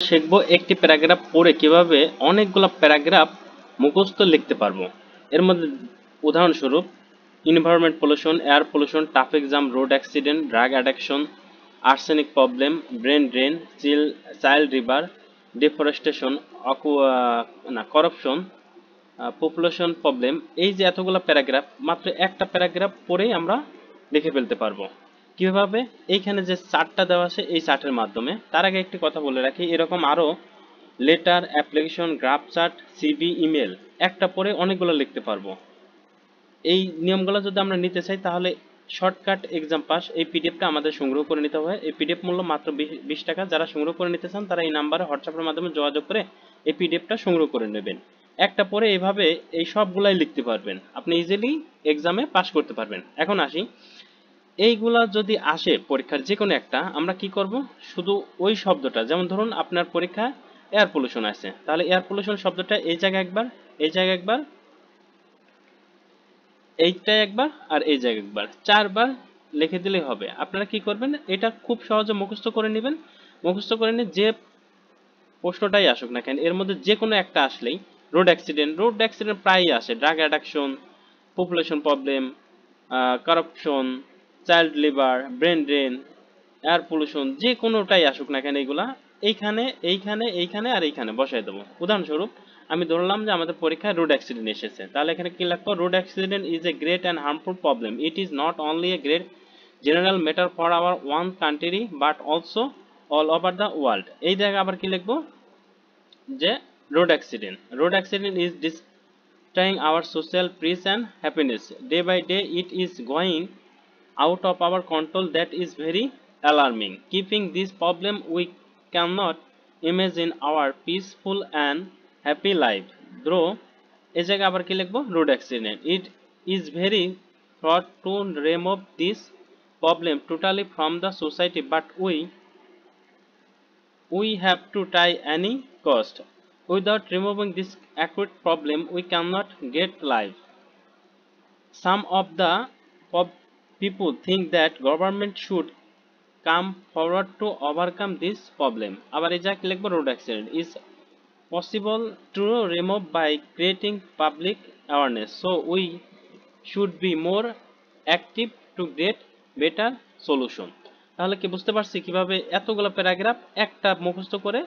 শিখব একটি প্যারাগ্রাফ পড়ে কিভাবে অনেকগুলো প্যারাগ্রাফ মুখস্থ লিখতে পারবো। এর মধ্যে উদাহরণস্বরূপ environment pollution, air pollution, traffic jam, road accident, drug addiction, arsenic problem, brain drain, child river, deforestation, corruption, population problem. এই যে এতগুলো প্যারাগ্রাফ, মাত্র একটা প্যারাগ্রাফ পড়েই আমরা লিখে ফেলতে পারবো। কিভাবে? এইখানে যে চার্টটা দেওয়া আছে এই চার্টের মাধ্যমে। তার আগে একটি কথা বলে রাখি, এরকম আরো letter, application, graph chart, CV, email একটা পড়ে অনেকগুলো লিখতে পারবো। এই নিয়মগুলো যদি আমরা নিতে চাই তাহলে শর্টকাট এক্সাম পাস এই পিডিএফটা আমাদের সংগ্রহ করে নিতে হবে। এই পিডিএফ মূল্য মাত্র 20 টাকা। যারা সংগ্রহ করে নিতে চান তারা এই নাম্বারে হোয়াটসঅ্যাপের মাধ্যমে যোগাযোগ করে এই পিডিএফটা সংগ্রহ করে নেবেন। একটা পরে এইভাবে এই সবগুলাই লিখতে পারবেন, আপনি ইজিলি এক্সামে পাস করতে পারবেন। এখন আসি, এইগুলা যদি আসে পরীক্ষার যে কোনো একটা, আমরা কি করব, শুধু ওই শব্দটা, যেমন ধরুন আপনার পরীক্ষা এয়ার পলিউশন আছে, তাহলে এয়ার পলিউশন শব্দটা এই জায়গায় একবার, এই জায়গায় একবার, এইটাই একবার, আর এই জায়গায় একবার, 4বার লিখে দিলেই হবে। আপনারা কি করবেন, এটা খুব সহজে মুখস্থ করে নেবেন। মুখস্থ করে নিয়ে যে প্রশ্নটাই আসুক না কেন এর মধ্যে যে কোনো একটা আসলেই, রোড অ্যাক্সিডেন্ট প্রায়ই আসে, drug addiction, population problem, corruption, child labour, brain drain, air pollution, যে কোনোটাই আসুক না কেন এইগুলা এইখানে এইখানে এইখানে আর এইখানে বসাই দেবো। উদাহরণস্বরূপ আমি ধরলাম যে আমাদের পরীক্ষায় রোড অ্যাক্সিডেন্ট এসেছে, তাহলে এখানে কি লিখবো, road accident is a great and harmful problem. It is not only a great general matter for our one country but also all over the world. এই জায়গায় আবার কি লিখবো, যে road accident is destroying our social peace and happiness. Day by day it is going out of our control. That is very alarming. Keeping this problem, we cannot imagine our peaceful and happy life. Though এই জায়গায় আবার কি লিখবো, road accident, it is very thought to remove this problem totally from the society, but we have to try any cost. Without removing this acute problem, we cannot get life. Some of the people think that government should come forward to overcome this problem. আবার এই জায়গায় লিখবো, road accident is possible to remove by creating public awareness. So we should be more active to get better solution. তাহলে কি বুঝতে পারছি কিভাবে এতগুলো প্যারাগ্রাফ একটা মুখস্থ করে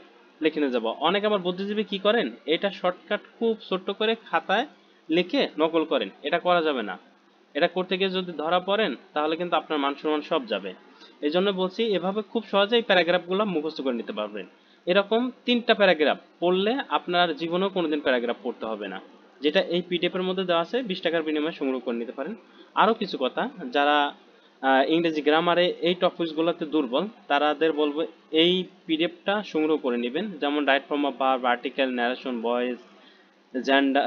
লিখে নিয়ে যাব। অনেক আমার বুদ্ধিজীবী কি করেন, এটা শর্টকাট খুব ছোট্ট করে খাতায় লিখে নকল করেন, এটা করা যাবে না। এটা করতে গিয়ে যদি ধরা পড়েন তাহলে কিন্তু আপনার মান সম্মান সব যাবে। এই জন্য বলছি এভাবে খুব সহজেই প্যারাগ্রাফগুলো মুখস্থ করে নিতে পারবেন। এরকম 3টা প্যারাগ্রাফ পড়লে আপনার জীবনেও কোনোদিন প্যারাগ্রাফ পড়তে হবে না, যেটা এই পিডিএফ এর মধ্যে দেওয়া আছে। 20 টাকার বিনিময়ে সংগ্রহ করে নিতে পারেন। আরো কিছু কথা, যারা ইংরেজি গ্রামারে এই টপিকসগুলোতে দুর্বল তাদের বলবো এই পিডিএফটা সংগ্রহ করে নেবেন। যেমন right form of verb, article, narration, voice, gender,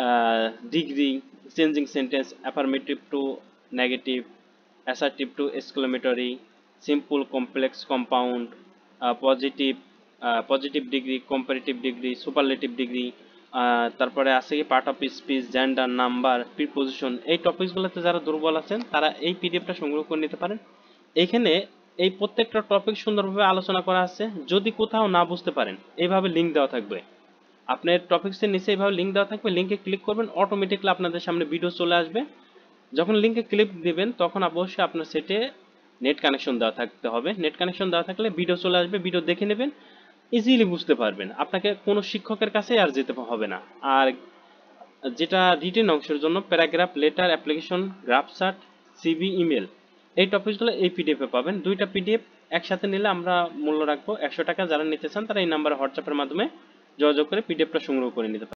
degree, changing sentence, affirmative to negative, assertive to exclamatory, simple, complex, compound, positive degree, comparative degree, superlative degree, তারপরে আছে কি part of speech, gender, number, preposition. এই টপিকসগুলোতে যারা দুর্বল আছেন তারা এই পিডিএফটা সংগ্রহ করে নিতে পারেন। এইখানে এই প্রত্যেকটা টপিক সুন্দরভাবে আলোচনা করা আছে। যদি কোথাও না বুঝতে পারেন এইভাবে লিঙ্ক দেওয়া থাকবে, আপনার টপিকসের নিচে এইভাবে লিঙ্ক দেওয়া থাকবে, লিঙ্কে ক্লিক করবেন, অটোমেটিকলি আপনাদের সামনে ভিডিও চলে আসবে। যখন লিঙ্কে ক্লিক দিবেন তখন অবশ্যই আপনার সেটে নেট কানেকশন দেওয়া থাকতে হবে। নেট কানেকশন দেওয়া থাকলে ভিডিও চলে আসবে, ভিডিও দেখে নেবেন, ইজিলি বুঝতে পারবেন। আপনাকে কোনো শিক্ষকের কাছে আর যেতে হবে না। আর যেটা রিটেন অংশের জন্য paragraph, letter, application, graph chart, CV, email, এই টপিকসগুলো এই পিডিএফে পাবেন। 2টা পিডিএফ একসাথে নিলে আমরা মূল্য রাখবো 100 টাকা। যারা নিতে চান তারা এই নাম্বারে হোয়াটসঅ্যাপের মাধ্যমে যোগাযোগ করে পিডিএফটা সংগ্রহ করে নিতে পারেন।